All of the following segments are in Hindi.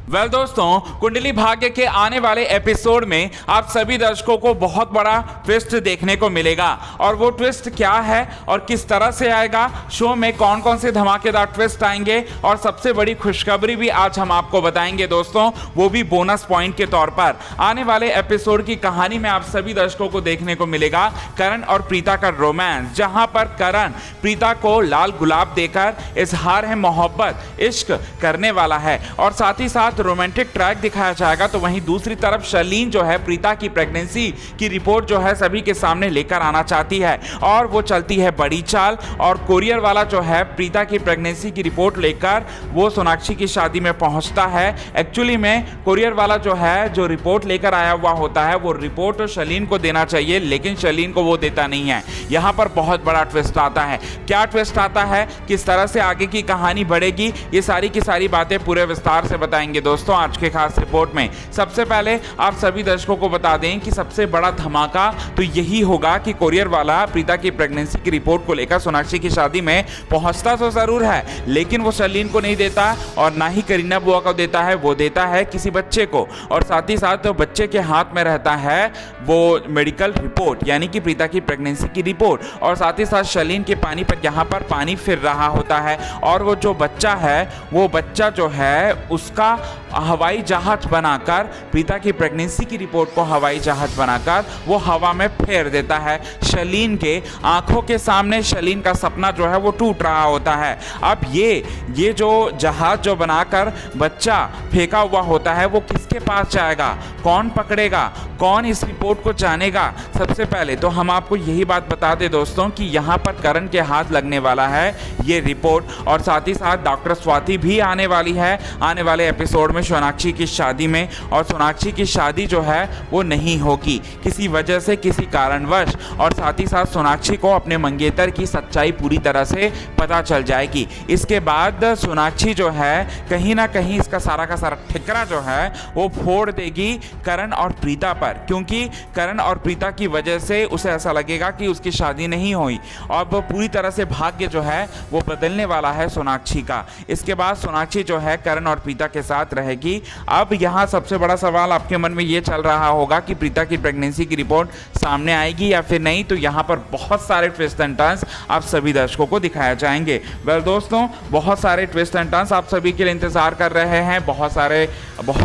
दोस्तों, कुंडली भाग्य के आने वाले एपिसोड में आप सभी दर्शकों को बहुत बड़ा ट्विस्ट देखने को मिलेगा। और वो ट्विस्ट क्या है और किस तरह से आएगा, शो में कौन कौन से धमाकेदार ट्विस्ट आएंगे और सबसे बड़ी खुशखबरी भी आज हम आपको बताएंगे दोस्तों, वो भी बोनस पॉइंट के तौर पर। आने वाले एपिसोड की कहानी में आप सभी दर्शकों को देखने को मिलेगा करण और प्रीता का रोमांस, जहां पर करण प्रीता को लाल गुलाब देकर इजहार है मोहब्बत इश्क करने वाला है और साथ ही साथ रोमांटिक ट्रैक दिखाया जाएगा। तो वहीं दूसरी तरफ शर्लीन जो है प्रीता की प्रेगनेंसी की रिपोर्ट जो है सभी के सामने लेकर आना चाहती है और वो चलती है बड़ी चाल और कोरियर वाला जो है प्रीता की प्रेगनेंसी की रिपोर्ट लेकर वो सोनाक्षी की शादी में पहुंचता है। एक्चुअली में कोरियर वाला जो है जो रिपोर्ट लेकर आया हुआ होता है वो रिपोर्ट शर्लीन को देना चाहिए, लेकिन शर्लीन को वो देता नहीं है। यहाँ पर बहुत बड़ा ट्विस्ट आता है। क्या ट्विस्ट आता है, किस तरह से आगे की कहानी बढ़ेगी, ये सारी की सारी बातें पूरे विस्तार से बताएंगे दोस्तों आज के खास रिपोर्ट में। सबसे पहले आप सभी दर्शकों को बता दें कि सबसे बड़ा धमाका तो यही होगा कि कोरियर वाला प्रीता की प्रेगनेंसी की रिपोर्ट को लेकर सोनाक्षी की शादी में पहुंचता तो जरूर है, लेकिन वो शर्लीन को नहीं देता और ना ही करीना बुआ को देता है, वो देता है किसी बच्चे को। और साथ ही साथ तो बच्चे के हाथ में रहता है वो मेडिकल रिपोर्ट, यानी कि प्रीता की प्रेगनेंसी की रिपोर्ट। और साथ ही साथ शर्लीन के पानी पर यहाँ पर पानी फिर रहा होता है और वो जो बच्चा है वो बच्चा जो है उसका हवाई जहाज बनाकर प्रीता की प्रेगनेंसी की रिपोर्ट को हवाई जहाज बनाकर वो हवा में फेर देता है। शर्लीन के आंखों के सामने शर्लीन का सपना जो है वो टूट रहा होता है। अब ये जो जहाज जो बनाकर बच्चा फेंका हुआ होता है वो किसके पास जाएगा, कौन पकड़ेगा, कौन इस रिपोर्ट को जानेगा। सबसे पहले तो हम आपको यही बात बता दें दोस्तों कि यहाँ पर करण के हाथ लगने वाला है ये रिपोर्ट और साथ ही साथ डॉक्टर स्वाति भी आने वाली है आने वाले एपिसोड में सोनाक्षी की शादी में। और सोनाक्षी की शादी जो है वो नहीं होगी किसी वजह से, किसी कारणवश। और साथ ही साथ सोनाक्षी को अपने मंगेतर की सच्चाई पूरी तरह से पता चल जाएगी। इसके बाद सोनाक्षी जो है कहीं ना कहीं इसका सारा का सारा ठिकरा जो है वो फोड़ देगी करण और प्रीता पर, क्योंकि करण और प्रीता की वजह से उसे ऐसा लगेगा कि उसकी शादी नहीं हुई और वो पूरी तरह से भाग्य जो है वो बदलने वाला है सोनाक्षी का। इसके बाद सोनाक्षी जो है करण और प्रीता के साथ रहेगी। अब यहाँ सबसे बड़ा सवाल आपके मन में ये चल रहा होगा कि प्रीता की प्रेगनेंसी की रिपोर्ट सामने आएगी या फिर नहीं। तो यहाँ पर बहुत सारे ट्विस्ट एंड टर्न्स आप सभी दर्शकों को दिखाए जाएंगे। दोस्तों, बहुत सारे ट्विस्ट एंड टर्न्स आप सभी के लिए इंतजार कर रहे हैं। बहुत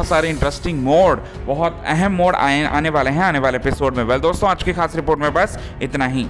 सारे इंटरेस्टिंग मोड, बहुत अहम मोड आने वाले हैं आने वाले एपिसोड में। दोस्तों, आज की खास रिपोर्ट में बस इतना ही।